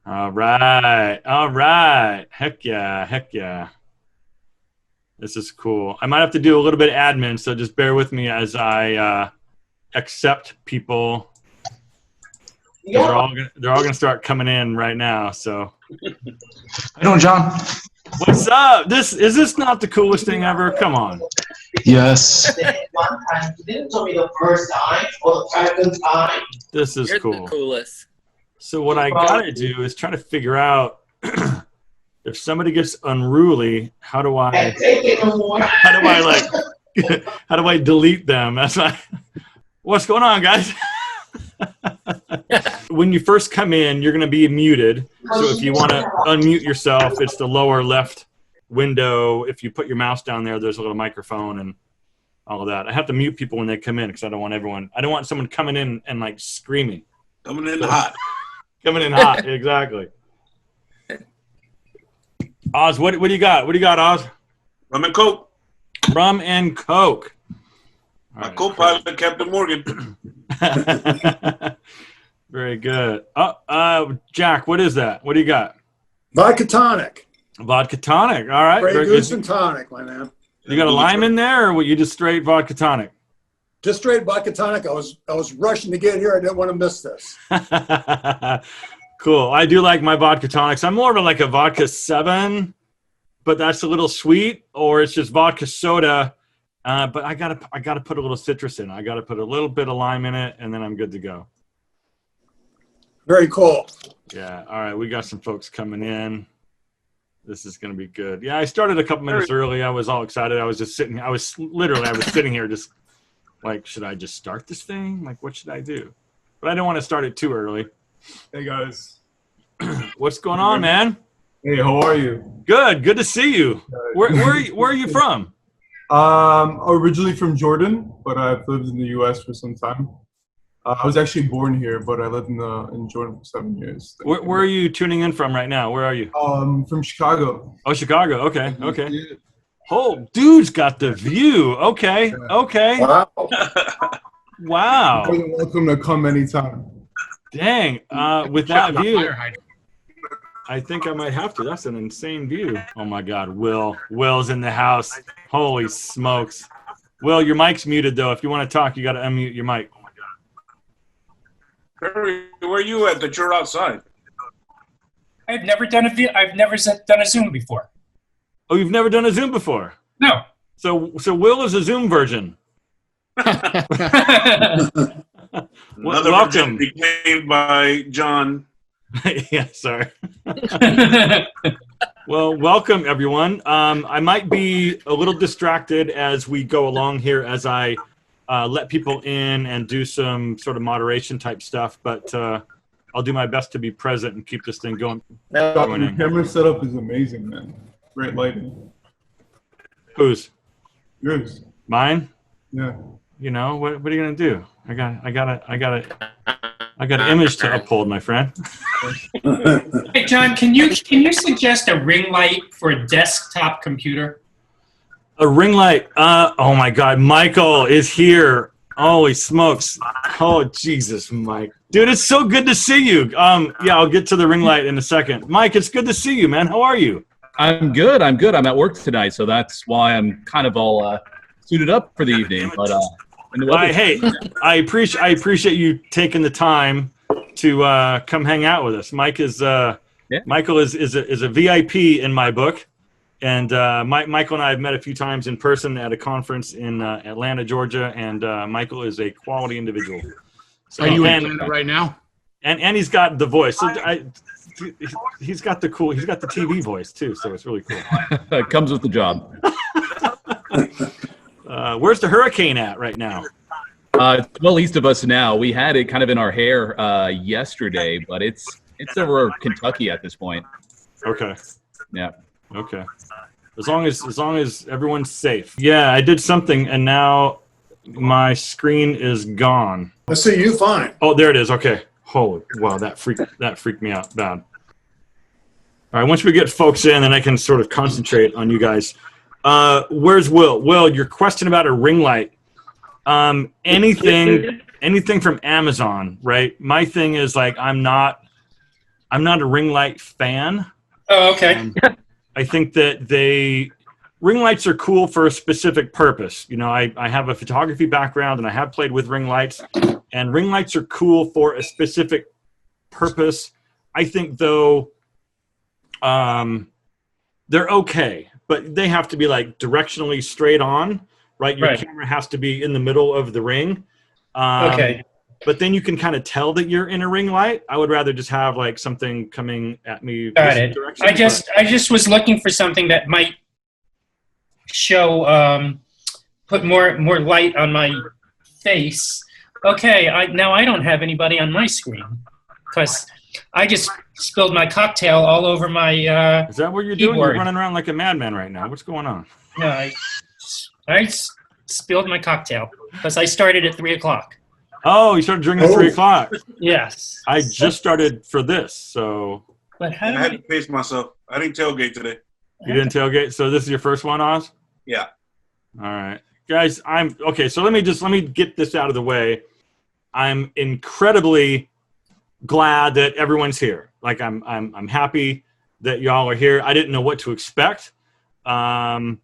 All right. All right. Heck yeah. Heck yeah. This is cool. I might have to do a little bit of admin, so just bear with me as I accept people. Yeah. They're all gonna start coming in right now. So. How you doing, John? What's up? Is this not the coolest thing ever? Come on. Yes. One time, you didn't tell me the first time or the second time. This is You're cool. the coolest. So what I gotta do is try to figure out if somebody gets unruly, how do I delete them? That's what's going on, guys? When you first come in, you're going to be muted. So if you want to unmute yourself, it's the lower left window. If you put your mouse down there, there's a little microphone and all of that. I have to mute people when they come in because I don't want someone coming in and like screaming. Coming in hot. Coming in hot, exactly. Oz, what do you got? What do you got, Oz? Rum and Coke. Rum and Coke. My co-pilot, Captain Morgan. Very good. Jack, what is that? What do you got? Vodka tonic. Vodka tonic. All right. Grey Goose and tonic, my man. You got a lime in there, or were you just straight vodka tonic? Just straight vodka tonic. I was rushing to get here. I didn't want to miss this. Cool. I do like my vodka tonics. I'm more of like a vodka 7, but that's a little sweet, or it's just vodka soda. But I gotta put a little citrus in. I gotta put a little bit of lime in it, and then I'm good to go. Very cool. Yeah. All right. We got some folks coming in. This is gonna be good. Yeah. I started a couple minutes early. I was all excited. I was just sitting. I was sitting here just like, should I just start this thing? Like, what should I do? But I don't want to start it too early. Hey guys. What's going on, man? Hey, how are you? Good. Good to see you. Where are you from? Originally from Jordan, but I've lived in the U.S. for some time. I was actually born here, but I lived in Jordan for 7 years. Where are you tuning in from right now? Where are you? From Chicago. Oh, Chicago. Okay. Okay. Yeah. Oh, dude's got the view. Okay. Okay. Wow. Wow. You're welcome to come anytime. Dang. With that view, I think I might have to. That's an insane view. Oh my God. Will's in the house. Holy smokes. Will, your mic's muted though. If you want to talk, you got to unmute your mic. Perry, where are you at that you're outside? I've never done a Zoom before. Oh, you've never done a Zoom before? No. So Will is a Zoom virgin. Another Welcome. Became by John. Yeah, sorry. Well, welcome everyone. I might be a little distracted as we go along here as I let people in and do some sort of moderation type stuff, but I'll do my best to be present and keep this thing going. The camera setup is amazing, man. Great lighting. Whose? Yours. Mine? Yeah. You know, what are you gonna do? I got an image to uphold, my friend. Hey, John, can you suggest a ring light for a desktop computer? A ring light. Oh my God, Michael is here. Holy smokes. Oh Jesus, Mike. Dude, it's so good to see you. Yeah, I'll get to the ring light in a second. Mike, it's good to see you, man. How are you? I'm good. I'm at work tonight, so that's why I'm kind of all suited up for the evening. But hey, I appreciate you taking the time to come hang out with us. Michael is a VIP in my book, and Michael and I have met a few times in person at a conference in Atlanta, Georgia, and Michael is a quality individual. So, are you in Atlanta right now? And he's got the voice. So he's got the TV voice too, so it's really cool. It comes with the job. Where's the hurricane at right now? It's well east of us now. We had it kind of in our hair yesterday, but it's over Kentucky at this point. Okay. Yeah. Okay. As long as everyone's safe. Yeah, I did something, and now my screen is gone. I see you fine. Oh, there it is. Okay. Holy wow, that freaked me out bad. All right, once we get folks in, then I can sort of concentrate on you guys. Where's Will? Will, your question about a ring light. Anything from Amazon, right? My thing is like I'm not I'm not a ring light fan. Oh, okay. I think that ring lights are cool for a specific purpose. You know, I have a photography background and I have played with ring lights, and ring lights are cool for a specific purpose. I think though, they're okay, but they have to be like directionally straight on, right? Your camera has to be in the middle of the ring. Okay. But then you can kind of tell that you're in a ring light. I would rather just have like something coming at me. Got it. Direction, I just was looking for something that might show, put more light on my face. Okay, now I don't have anybody on my screen because I just spilled my cocktail all over my Is that what you're doing? keyboard. You're running around like a madman right now. What's going on? No, I spilled my cocktail because I started at 3 o'clock. Oh, you started drinking at 3 o'clock. Yes. I just started for this, so. But how I do had we, to pace myself. I didn't tailgate today. You didn't tailgate? So this is your first one, Oz? Yeah. All right. Guys, okay, so let me get this out of the way. I'm incredibly glad that everyone's here. Like I'm happy that y'all are here. I didn't know what to expect. So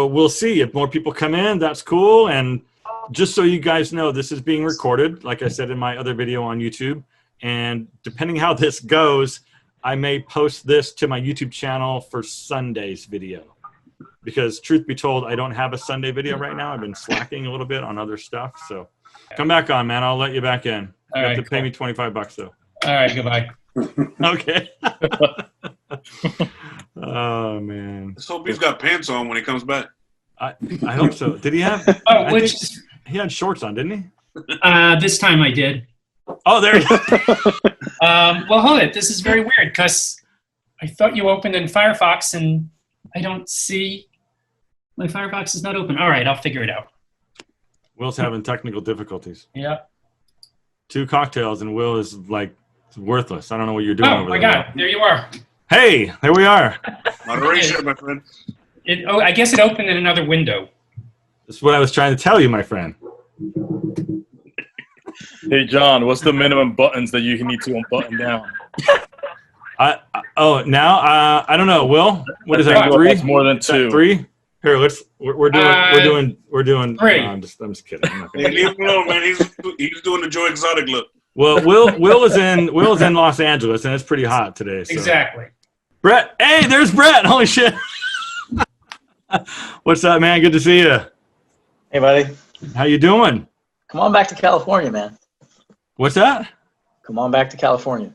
we'll see if more people come in, that's cool. And just so you guys know, this is being recorded, like I said in my other video on YouTube. And depending how this goes, I may post this to my YouTube channel for Sunday's video. Because truth be told, I don't have a Sunday video right now. I've been slacking a little bit on other stuff. So come back on, man. I'll let you back in. You have to pay me $25 though. all right, goodbye. Okay. Oh man. Let's hope he's got pants on when he comes back. I hope so. Did he have? Oh, He had shorts on, didn't he? this time I did. Oh, there you go. Well, hold it. This is very weird because I thought you opened in Firefox and I don't see my Firefox is not open. All right, I'll figure it out. Will's having technical difficulties. Yeah. 2 cocktails and Will is like worthless. I don't know what you're doing Oh over my there. God! There you are. Hey, there we are. Moderation, my friend. I guess it opened in another window. That's what I was trying to tell you, my friend. Hey, John, what's the minimum buttons that you need to unbutton down? I don't know. Will, what is that? 3? That's more than 2. 3? Here, we're doing 3. No, I'm just kidding. I'm not Hey, kidding. leave him alone, man. He's doing the Joe Exotic look. Well, Will is in Los Angeles and it's pretty hot today. So. Exactly. Brett, hey, there's Brett. Holy shit. What's up, man? Good to see you. Hey, buddy. How you doing? Come on back to California, man. What's that? Come on back to California.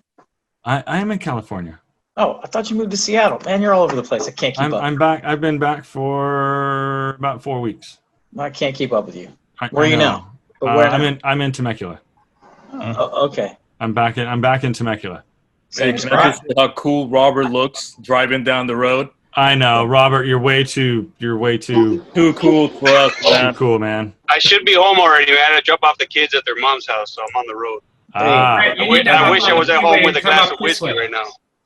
I am in California. Oh, I thought you moved to Seattle. Man, you're all over the place. I can't keep up. I'm back. I've been back for about 4 weeks. I can't keep up with you. I Where are you know. now? But where now? I'm in Temecula. Oh, okay. I'm back in Temecula. Hey, can I just say how cool Robert looks driving down the road? I know, Robert. You're way too Too cool for us, man. cool, man. I should be home already, man. I drop off the kids at their mom's house, so I'm on the road. Ah, Right, you need to I hop wish I on was the at freeway home with a and come glass up of this whiskey way. right now.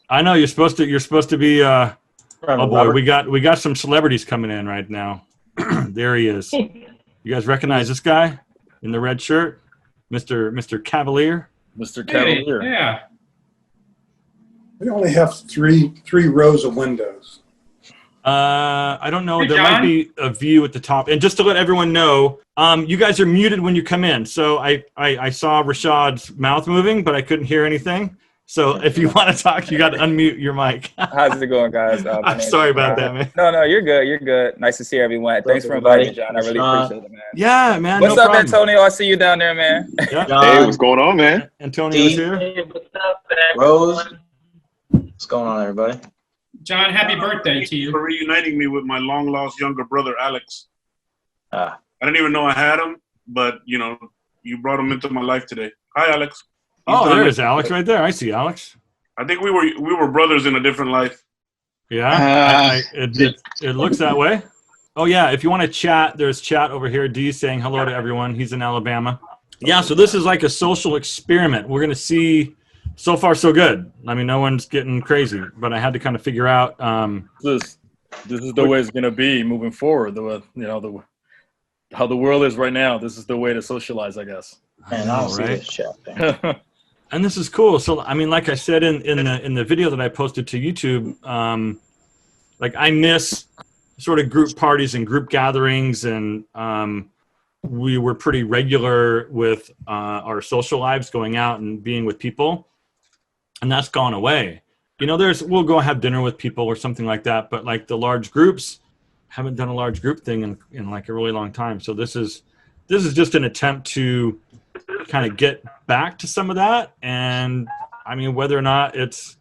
I know you're supposed to be. Oh boy, Robert. we got some celebrities coming in right now. There he is. You guys recognize this guy in the red shirt, Mr. Cavalier? Mr. Hey, Cavalier. yeah. We only have three rows of windows. I don't know. Hey, There John? might be a view at the top. And just to let everyone know, you guys are muted when you come in. So I saw Rashad's mouth moving, but I couldn't hear anything. So if you want to talk, you got to unmute your mic. How's it going, guys? I'm sorry about that, man. No, you're good. You're good. Nice to see everyone. Thanks for inviting me, John. I really appreciate it, man. Yeah, man. What's no up, problem. Antonio? I see you down there, man. Yeah. John, what's going on, man? Antonio's here. Hey, what's up, Rose. What's going on, everybody? John, happy birthday to you. For reuniting me with my long-lost younger brother, Alex. Ah, I didn't even know I had him, but, you brought him into my life today. Hi, Alex. Oh, there is Alex right there. I see Alex. I think we were brothers in a different life. Yeah, it looks that way. Oh, yeah, if you want to chat, there's chat over here. Dee saying hello to everyone. He's in Alabama. Yeah, so this is like a social experiment. We're going to see. So far, so good. I mean, no one's getting crazy, but I had to kind of figure out. This is the way it's gonna be moving forward. How the world is right now. This is the way to socialize, I guess. man, I don't see right? this chat thing. And this is cool. So, I mean, like I said in the video that I posted to YouTube, like I miss sort of group parties and group gatherings, and we were pretty regular with our social lives, going out and being with people, and that's gone away. You know, we'll go have dinner with people or something like that, but like the large groups, haven't done a large group thing in like a really long time. So this is just an attempt to kind of get back to some of that. And I mean, whether or not it's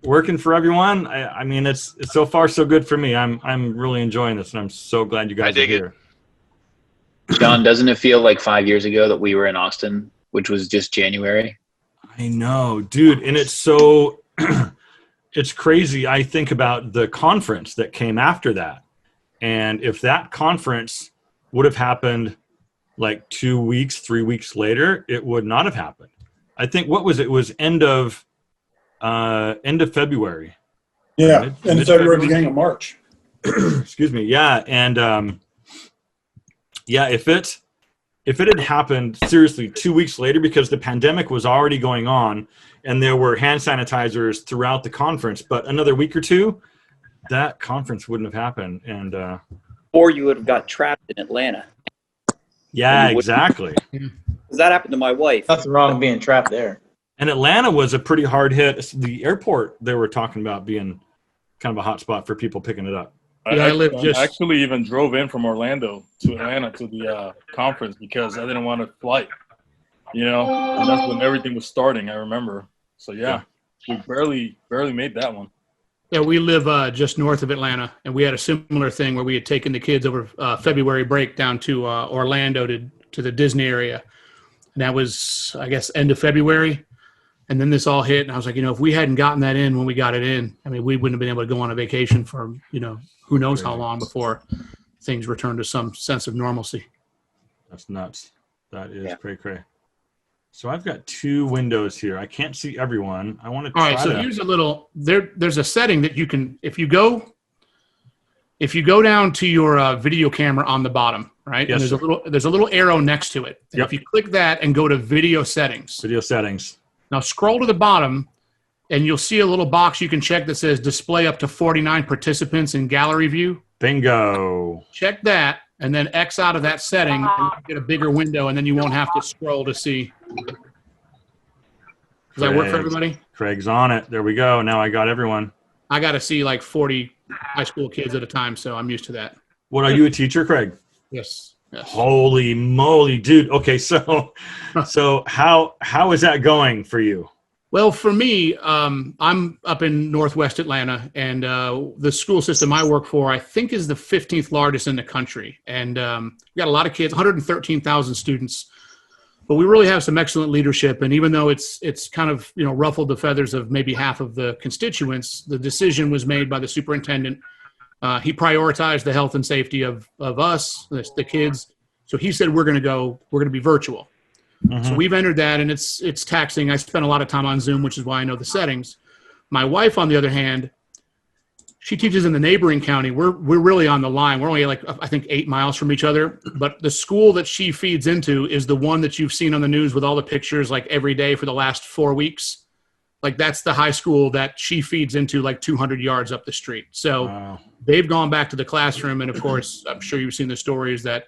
working for everyone, I mean, it's so far so good for me. I'm really enjoying this, and I'm so glad you guys are here. John, doesn't it feel like 5 years ago that we were in Austin, which was just January? I know, dude. And it's so, it's crazy. I think about the conference that came after that. And if that conference would have happened like 2 weeks, 3 weeks later, it would not have happened. I think, what was it? It was end of February. Yeah, end of February, beginning of March. Excuse me. Yeah. And yeah, if it had happened seriously 2 weeks later, because the pandemic was already going on and there were hand sanitizers throughout the conference, but another week or two, that conference wouldn't have happened. And or you would have got trapped in Atlanta. Yeah, exactly. That happened to my wife. Nothing wrong with being trapped there. And Atlanta was a pretty hard hit. The airport, they were talking about being kind of a hot spot for people picking it up. I actually even drove in from Orlando to Atlanta to the conference because I didn't want to fly. You know, and that's when everything was starting, I remember. So yeah, we barely made that one. Yeah, we live just north of Atlanta, and we had a similar thing where we had taken the kids over February break down to Orlando to the Disney area. And that was, I guess, end of February. And then this all hit, and I was like, if we hadn't gotten that in when we got it in, I mean, we wouldn't have been able to go on a vacation for, who knows how long before things returned to some sense of normalcy. That's nuts. That is cray-cray. So I've got 2 windows here. I can't see everyone. I want to try. All right, so here's a little. There's a setting that you can, if you go down to your video camera on the bottom, right? Yes, and there's a little arrow next to it. And if you click that and go to video settings. Video settings. Now scroll to the bottom, and you'll see a little box you can check that says display up to 49 participants in gallery view. Bingo. Check that, and then X out of that setting, and you get a bigger window, and then you won't have to scroll to see. Does that work for everybody? Craig's on it. There we go. Now I got everyone. I got to see like 40 high school kids at a time, so I'm used to that. What, are you a teacher, Craig? Yes. Holy moly, dude. Okay, so how is that going for you? Well, for me, I'm up in Northwest Atlanta, and the school system I work for, I think, is the 15th largest in the country. And we got a lot of kids, 113,000 students. But we really have some excellent leadership. And even though it's kind of, ruffled the feathers of maybe half of the constituents, the decision was made by the superintendent. He prioritized the health and safety of us, the kids. So he said, we're going to be virtual. Mm-hmm. So we've entered that, and it's taxing. I spend a lot of time on Zoom, which is why I know the settings. My wife, on the other hand, she teaches in the neighboring county. We're really on the line. We're only like, I think, 8 miles from each other. But the school that she feeds into is the one that you've seen on the news with all the pictures like every day for the last 4 weeks. Like that's the high school that she feeds into like 200 yards up the street. So They've gone back to the classroom. And of course, I'm sure you've seen the stories that,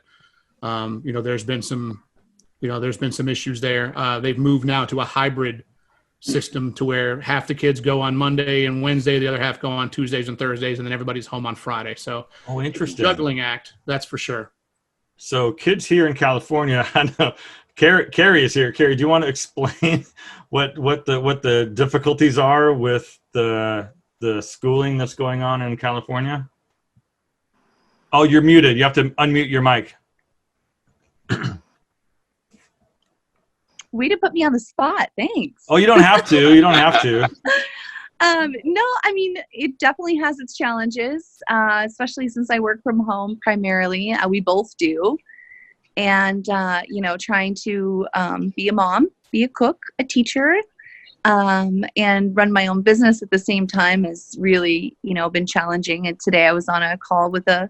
there's been some issues there. They've moved now to a hybrid system to where half the kids go on Monday and Wednesday, the other half go on Tuesdays and Thursdays, and then everybody's home on Friday. So interesting. Juggling act, that's for sure. So kids here in California, I know Carrie is here. Carrie, do you want to explain what the difficulties are with the schooling that's going on in California? Oh, you're muted. You have to unmute your mic. Way to put me on the spot. Thanks. Oh, you don't have to. You don't have to. No, I mean, it definitely has its challenges, especially since I work from home primarily. We both do. And, trying to be a mom, be a cook, a teacher, and run my own business at the same time has really, been challenging. And today I was on a call with a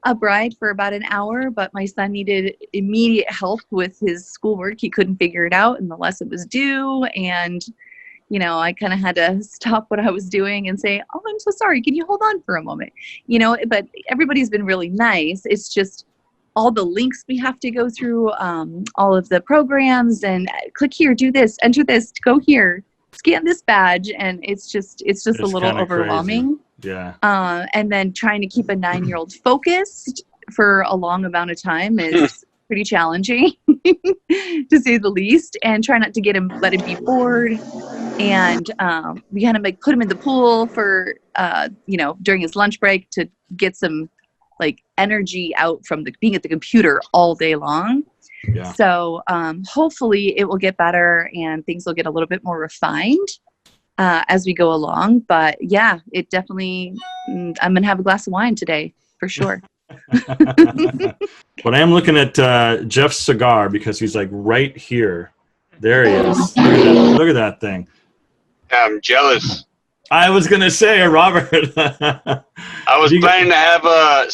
a bride for about an hour, but my son needed immediate help with his schoolwork. He couldn't figure it out, and the lesson was due. And, you know, I kind of had to stop what I was doing and say, "Oh, I'm so sorry. Can you hold on for a moment?" You know, but everybody's been really nice. It's just all the links we have to go through, all of the programs, and click here, do this, enter this, go here, scan this badge, and it's just a little overwhelming. Crazy. Yeah. And then trying to keep a 9-year-old focused for a long amount of time is pretty challenging, to say the least. And try not to let him be bored. And we kind of like put him in the pool for you know, during his lunch break to get some like energy out from being at the computer all day long. Yeah. So hopefully it will get better and things will get a little bit more refined as we go along. But yeah, it definitely, I'm going to have a glass of wine today for sure. But I am looking at Jeff's cigar because he's like right here. There he is. Look at that thing. I'm jealous. I was going to say, Robert. I was planning to have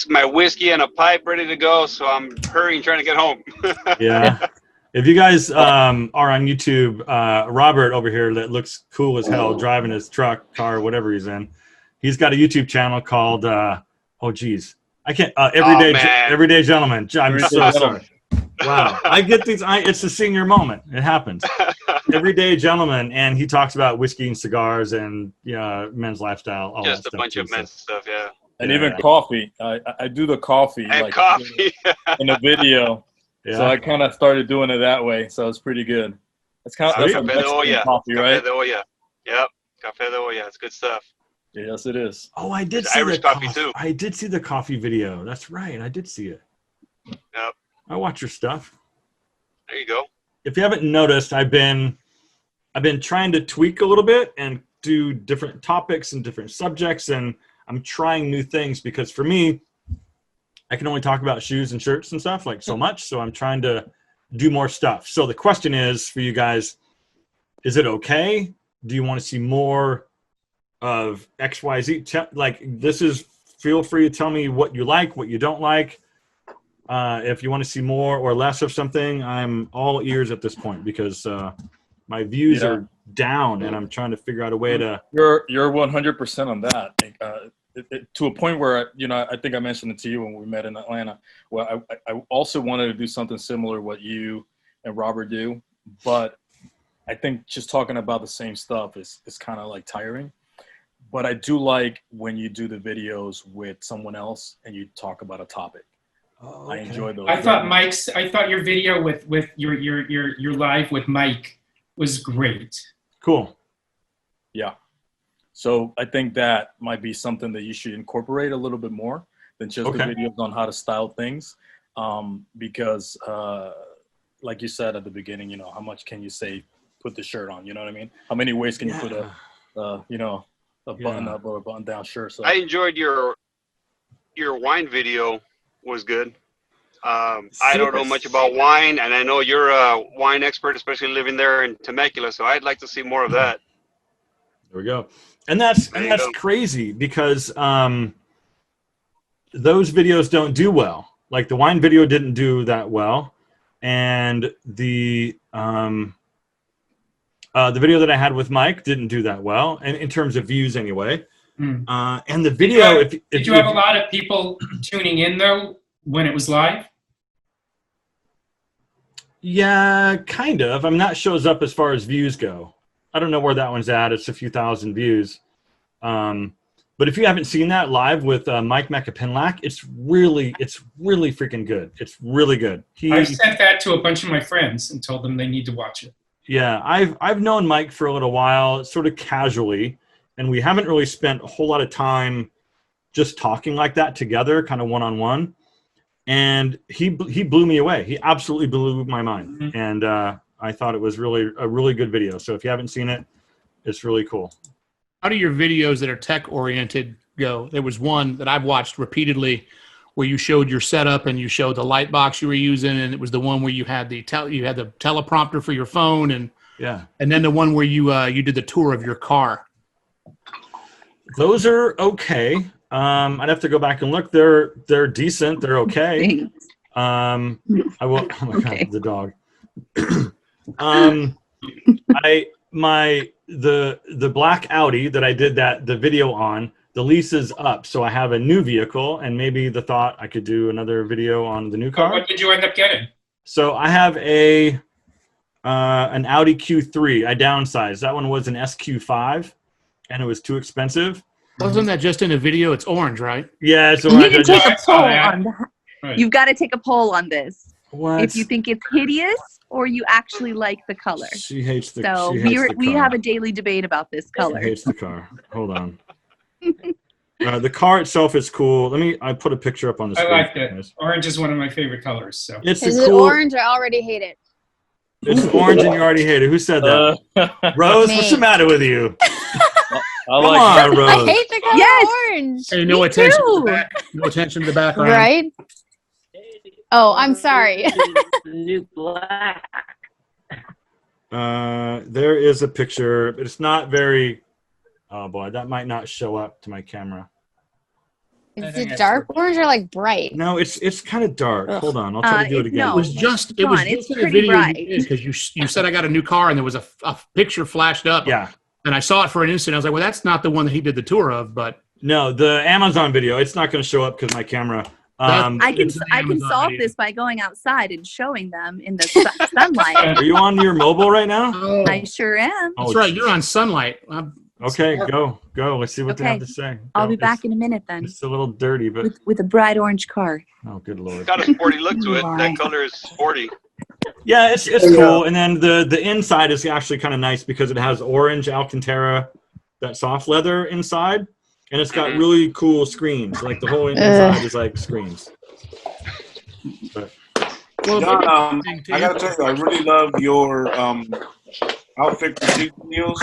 my whiskey and a pipe ready to go, so I'm hurrying, trying to get home. Yeah. If you guys are on YouTube, Robert over here that looks cool as hell driving his truck, car, whatever he's in, he's got a YouTube channel called, oh, geez. I can't, Everyday Gentleman. I'm so sorry. Wow. I get these. It's a senior moment. It happens. Everyday Gentleman, and he talks about whiskey and cigars and men's lifestyle. All Just that a bunch of men's stuff, yeah. And even coffee. I do the coffee. And coffee. in a video. Yeah. So I kind of started doing it that way. So it's pretty good. It's kind of that's a Mexican coffee, right? Café de olla. Yep. Café de olla. It's good stuff. Yes, it is. Oh, I did It's see Irish the coffee too. I did see the coffee video. That's right. I did see it. Yep. I watch your stuff. There you go. If you haven't noticed, I've been trying to tweak a little bit and do different topics and different subjects, and I'm trying new things because for me, I can only talk about shoes and shirts and stuff like so much. So I'm trying to do more stuff. So the question is for you guys, is it okay? Do you want to see more of XYZ? Like this is, feel free to tell me what you like, what you don't like. If you want to see more or less of something, I'm all ears at this point because my views are down and I'm trying to figure out a way to. You're 100% on that. To a point where, I think I mentioned it to you when we met in Atlanta. Well, I also wanted to do something similar to what you and Robert do, but I think just talking about the same stuff is kind of like tiring. But I do like when you do the videos with someone else and you talk about a topic. Oh, okay. I enjoy those. I thought your video with your live with Mike was great. Cool. Yeah. So I think that might be something that you should incorporate a little bit more than just the videos on how to style things. Because like you said at the beginning, how much can you say, put the shirt on, you know what I mean? How many ways can you put a button up or a button down shirt? So I enjoyed your wine video. Was good. I don't know much about wine, and I know you're a wine expert, especially living there in Temecula, so I'd like to see more of that. There we go. And that's crazy because those videos don't do well. Like the wine video didn't do that well, and the video that I had with Mike didn't do that well, and in terms of views anyway. And the video, did you have a lot of people tuning in though when it was live? Yeah, kind of. I mean, that shows up as far as views go. I don't know where that one's at. It's a few thousand views. But if you haven't seen that live with Mike Macapinlack, it's really freaking good. It's really good. I sent that to a bunch of my friends and told them they need to watch it. Yeah, I've known Mike for a little while, sort of casually, and we haven't really spent a whole lot of time just talking like that together, kind of one-on-one. And he blew me away. He absolutely blew my mind. Mm-hmm. And I thought it was a really good video. So if you haven't seen it, it's really cool. How do your videos that are tech-oriented go? There was one that I've watched repeatedly where you showed your setup and you showed the light box you were using, and it was the one where you had the teleprompter for your phone, and then the one where you did the tour of your car. Those are okay. I'd have to go back and look. They're decent. They're okay. I will. Oh my God, the dog. The black Audi that I did the video on, the lease is up, so I have a new vehicle, and maybe the thought I could do another video on the new car. What did you end up getting? So I have an Audi Q3. I downsized. That one was an SQ5, and it was too expensive. Wasn't that just in a video? It's orange, right? Yeah, it's You orange. need to take a poll on that. Right. You've got to take a poll on this. What? If you think it's hideous or you actually like the color. She hates the. So she hates the we car. have a daily debate about this color. She hates the car. Hold on. The car itself is cool. I put a picture up on the I screen. like it. Orange is one of my favorite colors. So It's Is a it cool. orange? I already hate it. It's orange, and you already hate it. Who said that? Rose, Me. what's the matter with you? Come like on, it. Rose. I hate the color Yes. orange. Hey, no attention to the back. No attention to the background. Right? Oh, I'm sorry. There is a picture, but it's not very. Oh boy, that might not show up to my camera. Is it dark orange or like bright? No, it's kind of dark. Ugh. Hold on, I'll try to do it again. It was just in a pretty video bright. because you said I got a new car and there was a picture flashed up. Yeah. And I saw it for an instant. I was like, well, that's not the one that he did the tour of, but No, the Amazon video. It's not going to show up because my camera. I can it's an solve Amazon video. this by going outside and showing them in the sunlight. Are you on your mobile right now? Oh, I sure am. that's right. You're on sunlight. Okay, go. Let's see what they have to say. I'll Go. be back in a minute then It's a little dirty, but with a bright orange car. oh, good lord. Got a sporty look to it. That color is sporty. Yeah, it's cool. And then the inside is actually kind of nice because it has orange Alcantara, that soft leather inside, and it's got really cool screens. Like the whole inside is like screens. But, John, I gotta tell you, I really love your outfit critique videos.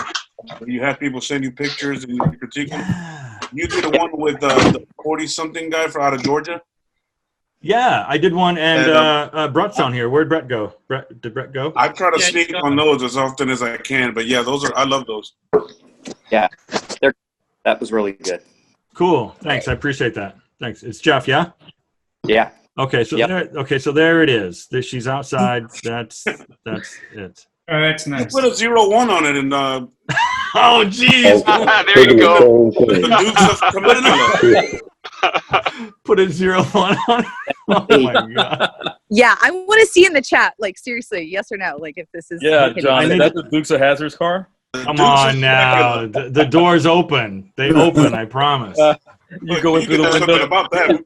Where you have people send you pictures and you critique them. You did the one with the 40-something guy out of Georgia. yeah, I did one, and Brett's on here. Where'd Brett go? Did Brett go? I try to sneak on those as often as I can, but yeah, I love those. Yeah, that was really good. Cool. Thanks. I appreciate that. Thanks. It's Jeff. Yeah. Yeah. Okay. So there it is. She's outside. That's it. Oh, that's nice. You put a 01 on it, and oh, jeez. There you go. the Dukes of Camellia. Put a 01 on it. Oh my god. Yeah, I want to see in the chat, like seriously, yes or no, like if this is. Yeah, hideous. John, is that the Dukes of Hazzard's car? Come on now. The doors open. They open. I promise. You go in through the Something window. about that.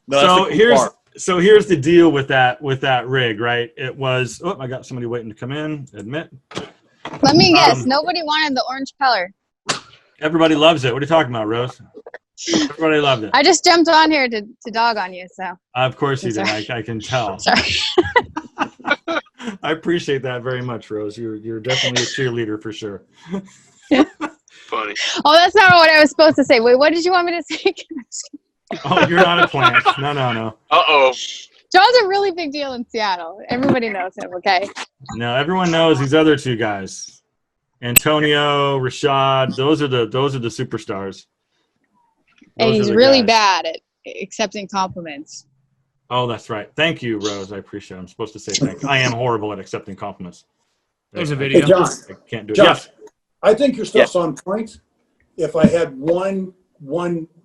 No, that's a cool car. So here's the deal with that rig, right? It was. Oh, I got somebody waiting to come in. Admit. Let me guess. Nobody wanted the orange color. Everybody loves it. What are you talking about, Rose? Everybody loved it. I just jumped on here to dog on you, so. Of course you did. Sorry. I can tell. Sorry. I appreciate that very much, Rose. You're definitely a cheerleader for sure. Funny. Oh, that's not what I was supposed to say. Wait, what did you want me to say? Oh, you're not a plant. No. Uh-oh. John's a really big deal in Seattle. Everybody knows him, okay? No, everyone knows these other two guys. Antonio, Rashad, those are the superstars. And Those he's are the really guys. bad at accepting compliments. Oh, that's right. Thank you, Rose. I appreciate it. I'm supposed to say thank you. I am horrible at accepting compliments. There's a Hey, video. John. I can't do it. John, Yes. I think your stuff's on point. If I had one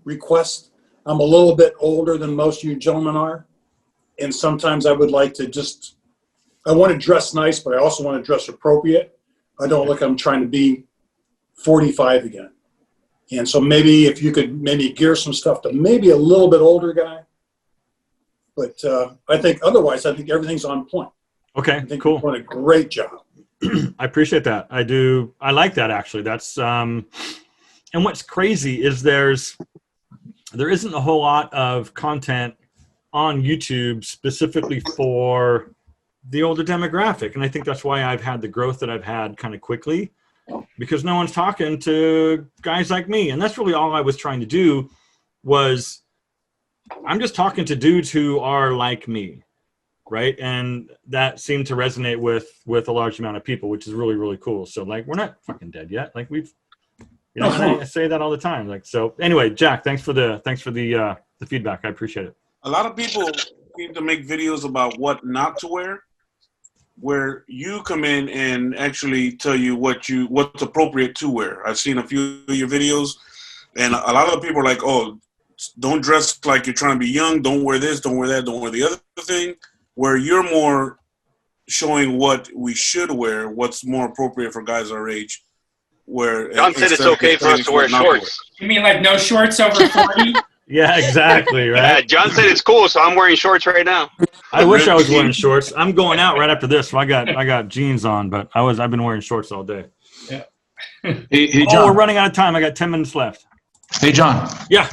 request, I'm a little bit older than most of you gentlemen are, and sometimes I would like to I want to dress nice, but I also want to dress appropriate. I don't look like I'm trying to be 45 again. And so maybe if you could maybe gear some stuff to maybe a little bit older guy. But I think otherwise, I think everything's on point. Okay, I think cool. you're doing a great job. I appreciate that. I do. I like that, actually. That's and what's crazy is there isn't a whole lot of content on YouTube specifically for the older demographic. And I think that's why I've had the growth that I've had kind of quickly, because no one's talking to guys like me. And that's really all I was trying to do was I'm just talking to dudes who are like me. Right. And that seemed to resonate with a large amount of people, which is really, really cool. So like, we're not fucking dead yet. Like You know, and I say that all the time. Like, so anyway, Jack, thanks for the feedback. I appreciate it. A lot of people seem to make videos about what not to wear, where you come in and actually tell you what's appropriate to wear. I've seen a few of your videos, and a lot of the people are like, "Oh, don't dress like you're trying to be young. Don't wear this. Don't wear that. Don't wear the other thing." Where you're more showing what we should wear, what's more appropriate for guys our age. Where John said it's okay for us to wear shorts. You mean like no shorts over 40? Yeah, exactly, right? Yeah, John said it's cool, so I'm wearing shorts right now. I wish I was wearing shorts. I'm going out right after this, so I got jeans on, but I've been wearing shorts all day. Yeah. Hey, John. We're running out of time. I got 10 minutes left. Hey, John. Yeah.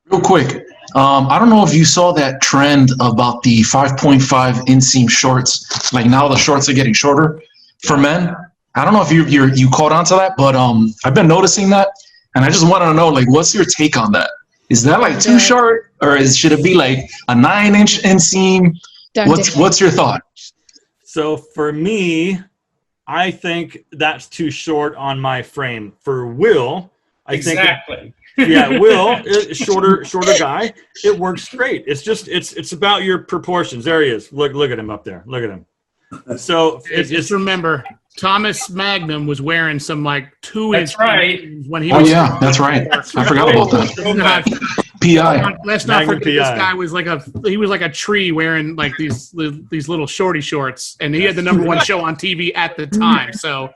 Real quick. I don't know if you saw that trend about the 5.5 inseam shorts. Like now the shorts are getting shorter for men. I don't know if you caught on to that, but I've been noticing that, and I just want to know, like, what's your take on that? Is that like too short, or should it be like a 9-inch inseam? What's your thought? So for me, I think that's too short on my frame. For Will, I think Will, shorter guy, it works great. It's just it's about your proportions. There he is. Look at him up there. Look at him. So just remember, Thomas Magnum was wearing some like 2-inch. That's right. When he Oh was yeah, that's right. I forgot about that. PI. Let's not Magnum forget this PI. guy was like a tree wearing like these little shorty shorts, and he had the #1 show on TV at the time. So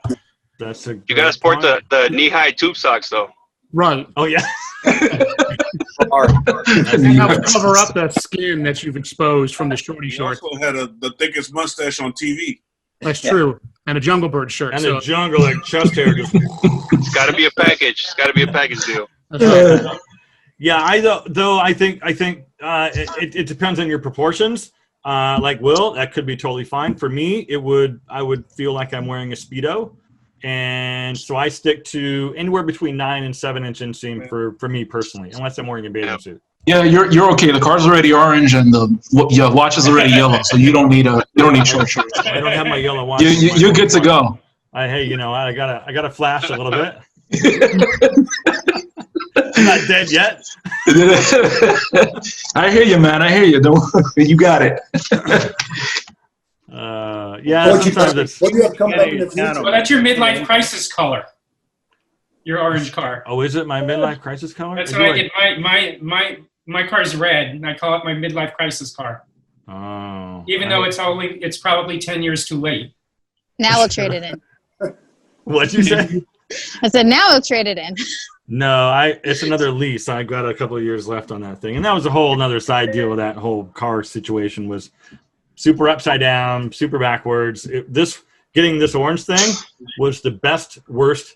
that's a You gotta sport the knee-high tube socks though. right. Oh yeah. That helps cover up the skin that you've exposed from the shorty He shorts. also had the thickest mustache on TV. That's true. And a Jungle Bird shirt. And so. the jungle like chest hair just. It's gotta be a package. It's gotta be a package deal. That's right. Yeah, I think it depends on your proportions. Like Will, that could be totally fine. For me, I would feel like I'm wearing a Speedo. And so I stick to anywhere between 9 and 7-inch inseam for me personally, unless I'm wearing a bathing suit. Yeah, you're okay. The car's already orange and the watch is already yellow, so you don't need short shorts. I don't have my yellow watch. You're good to go. I gotta flash a little bit. I'm not dead yet. I hear you, man. I hear you. You got it. Yeah. What do Sometimes you have coming up in the future? Well, that's your midlife crisis color. Your orange car. Oh, is it my midlife crisis color? That's what I get. My car's red, and I call it my midlife crisis car. Oh. Even though it's probably 10 years too late. Now we'll trade it in. What'd you say? I said now we'll trade it in. No, it's another lease. I got a couple of years left on that thing, and that was a whole another side deal with that whole car situation. Was super upside down, super backwards. Getting this orange thing was the worst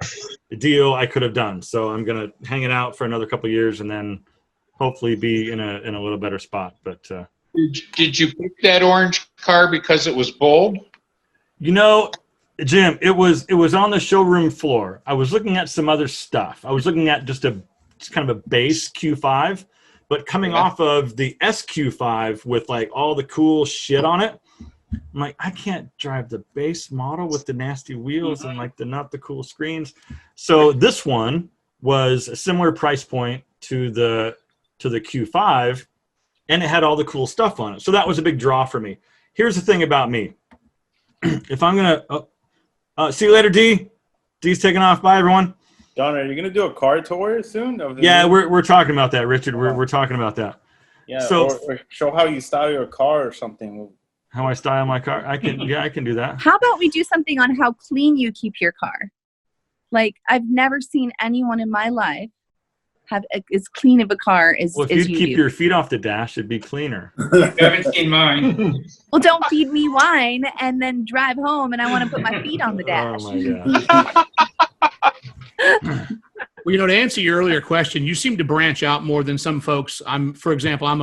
deal I could have done. So I'm gonna hang it out for another couple of years, and then hopefully be in a little better spot. But did you pick that orange car because it was bold? You know, Jim, it was on the showroom floor. I was looking at some other stuff. I was looking at just kind of a base Q5, but coming off of the SQ5 with like all the cool shit on it, I'm like, I can't drive the base model with the nasty wheels and like not the cool screens. So this one was a similar price point to the Q5, and it had all the cool stuff on it. So that was a big draw for me. Here's the thing about me. If I'm gonna see you later, D. D's taking off. Bye, everyone. John, are you gonna do a car tour soon? Yeah, we're talking about that, Richard. We're talking about that. Yeah. So or show how you style your car or something. How I style my car? I can do that. How about we do something on how clean you keep your car? Like, I've never seen anyone in my life have as clean of a car as Well, if as you'd you keep do. your feet off the dash, it'd be cleaner. You haven't seen mine. Well, don't feed me wine and then drive home and I want to put my feet on the dash. Oh my god. Well, to answer your earlier question, you seem to branch out more than some folks. For example, I'm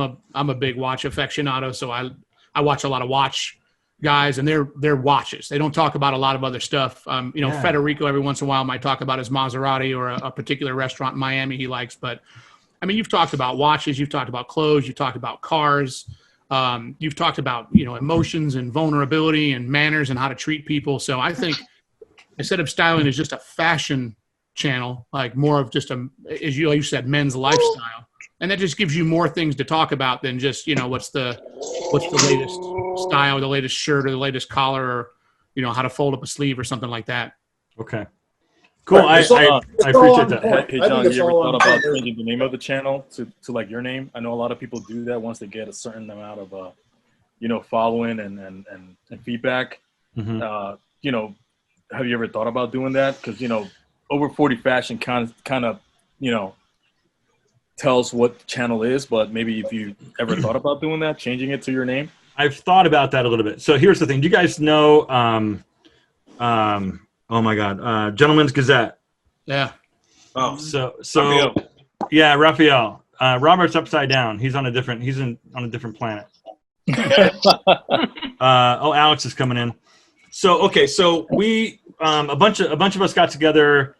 a big watch aficionado, so I watch a lot of watch guys, and they're watches. They don't talk about a lot of other stuff. Yeah. Federico every once in a while might talk about his Maserati or a particular restaurant in Miami he likes. But I mean, you've talked about watches, you've talked about clothes, you've talked about cars, you've talked about emotions and vulnerability and manners and how to treat people. So I think instead of styling as just a fashion channel, like more of just as you said, men's lifestyle, and that just gives you more things to talk about than just what's the latest style, the latest shirt, or the latest collar, or how to fold up a sleeve or something like that. Okay. Cool. I appreciate that. Hey John, you ever thought about changing the name of the channel to like your name? I know a lot of people do that once they get a certain amount of following and feedback. Mm-hmm. Have you ever thought about doing that? Because over 40 fashion kind of tells what the channel is, but maybe if you ever thought about doing that, changing it to your name. I've thought about that a little bit. So here's the thing. Do you guys know oh my God, Gentleman's Gazette? Yeah. Oh, so Raphael. Yeah, Raphael. Robert's upside down. He's on a different planet. Alex is coming in. So we a bunch of us got together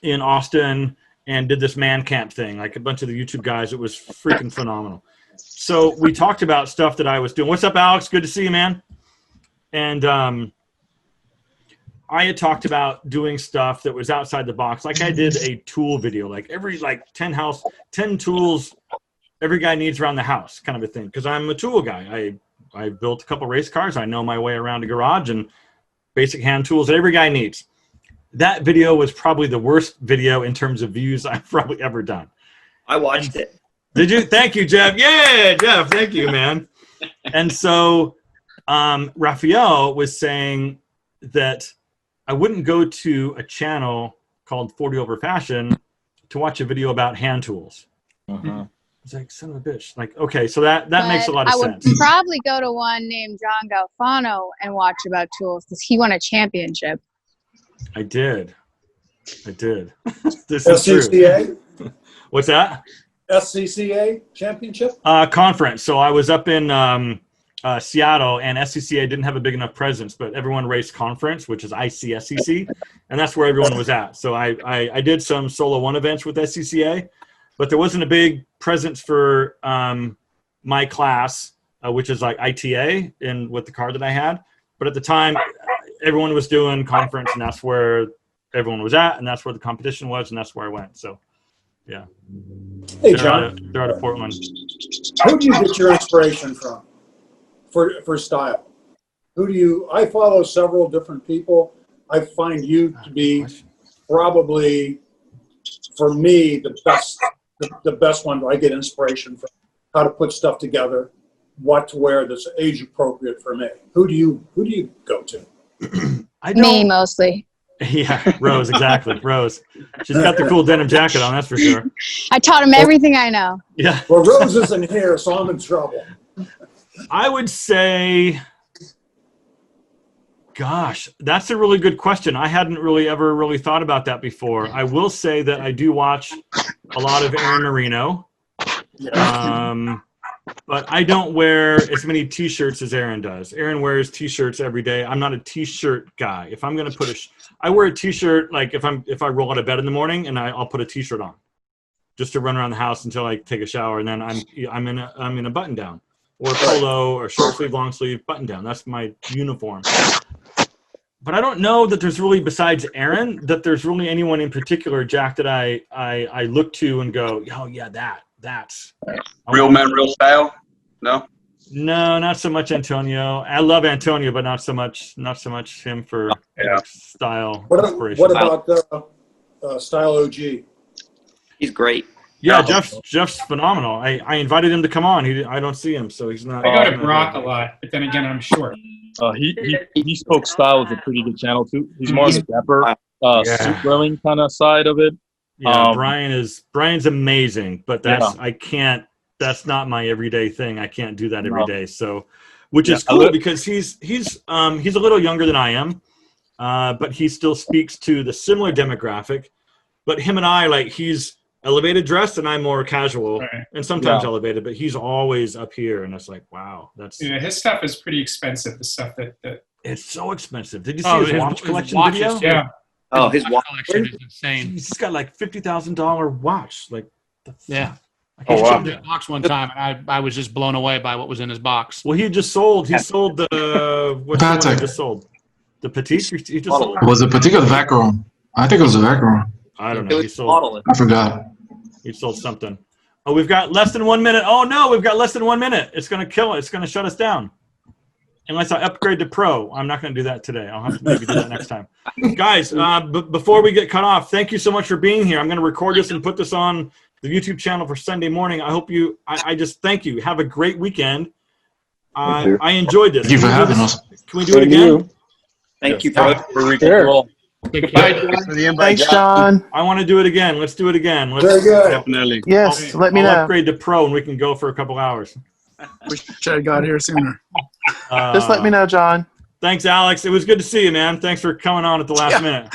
in Austin and did this man camp thing, like a bunch of the YouTube guys. It was freaking phenomenal. So we talked about stuff that I was doing. What's up, Alex? Good to see you, man. And I had talked about doing stuff that was outside the box. Like I did a tool video, like every 10 tools every guy needs around the house kind of a thing. Because I'm a tool guy. I built a couple race cars. I know my way around a garage and basic hand tools that every guy needs. That video was probably the worst video in terms of views I've probably ever done. I watched it. Did you? Thank you, Jeff. Yeah, Jeff. Thank you, man. And so Raphael was saying that I wouldn't go to a channel called 40overfashion to watch a video about hand tools. Uh-huh. It's like, son of a bitch. Like, okay, so that makes a lot of sense. I would probably go to one named John Galfano and watch about tools because he won a championship. I did. This is true. What's that? SCCA championship? Conference. So I was up in Seattle, and SCCA didn't have a big enough presence, but everyone raced conference, which is ICSCC, and that's where everyone was at. So I did some solo one events with SCCA, but there wasn't a big presence for my class, which is like ITA, with the car that I had. But at the time, everyone was doing conference, and that's where everyone was at, and that's where the competition was, and that's where I went. So, yeah. Hey, John. They're out of Portland. Who do you get your inspiration from for style? I follow several different people. I find you to be probably, for me, the best one where I get inspiration from how to put stuff together, what to wear that's age appropriate for me. Who do you go to? Me mostly. Yeah, Rose, exactly. Rose. She's got the cool denim jacket on, that's for sure. I taught him everything I know. Yeah. Well, Rose isn't here, so I'm in trouble. I would say, gosh, that's a really good question. I hadn't ever really thought about that before. I will say that I do watch a lot of Aaron Marino. But I don't wear as many T-shirts as Aaron does. Aaron wears T-shirts every day. I'm not a T-shirt guy. If I'm going to I wear a T-shirt like if I roll out of bed in the morning, and I'll put a T-shirt on just to run around the house until I take a shower, and then I'm in a button down or a polo or short sleeve, long sleeve button down. That's my uniform. But I don't know that there's really, besides Aaron, that there's really anyone in particular, Jack, that I look to and go, oh yeah, that's real men, real style. No, not so much Antonio. I love Antonio, but not so much him for style inspiration. What about Style OG? He's great. Yeah, Jeff's phenomenal. I invited him to come on. I don't see him, so he's not. I go to Brock a lot, but then again, I'm short. He spoke style is a pretty good channel too. He's more of the dapper, suit wearing kind of side of it. Yeah, Brian's amazing, but I can't. That's not my everyday thing. I can't do that every day. So, which is cool because he's a little younger than I am, but he still speaks to the similar demographic. But him and I, like, he's elevated dressed and I'm more casual, and sometimes elevated. But he's always up here, and it's like, wow, his stuff is pretty expensive. The stuff that it's so expensive. Did you see his watch collection video? Yeah. Oh, his watch collection is insane. He's got like $50,000 watch. Like, yeah. He showed me a box one time, and I was just blown away by what was in his box. Well, he sold the what's the one he just sold? The Petite? He just sold? Was it Petite or the Vacheron? I think it was the Vacheron. I don't know. He sold. I forgot. He sold something. Oh, we've got less than 1 minute. Oh no, we've got less than 1 minute. It's gonna kill it. It's gonna shut us down. Unless I upgrade to Pro. I'm not gonna do that today. I'll have to maybe do that next time. Guys, before we get cut off, thank you so much for being here. I'm gonna record this and put this on the YouTube channel for Sunday morning. I hope you. I just thank you. Have a great weekend. I enjoyed this. Thank you for having us. Can we do it again? Thank you, Yeah. brother. Sure. Goodbye, John. Thanks, John. I want to do it again. Let's do it again. Let's, Very good. Definitely. Yes, let me I'll know. upgrade to Pro and we can go for a couple hours. Wish I got here sooner. Just let me know, John. Thanks, Alex. It was good to see you, man. Thanks for coming on at the last minute.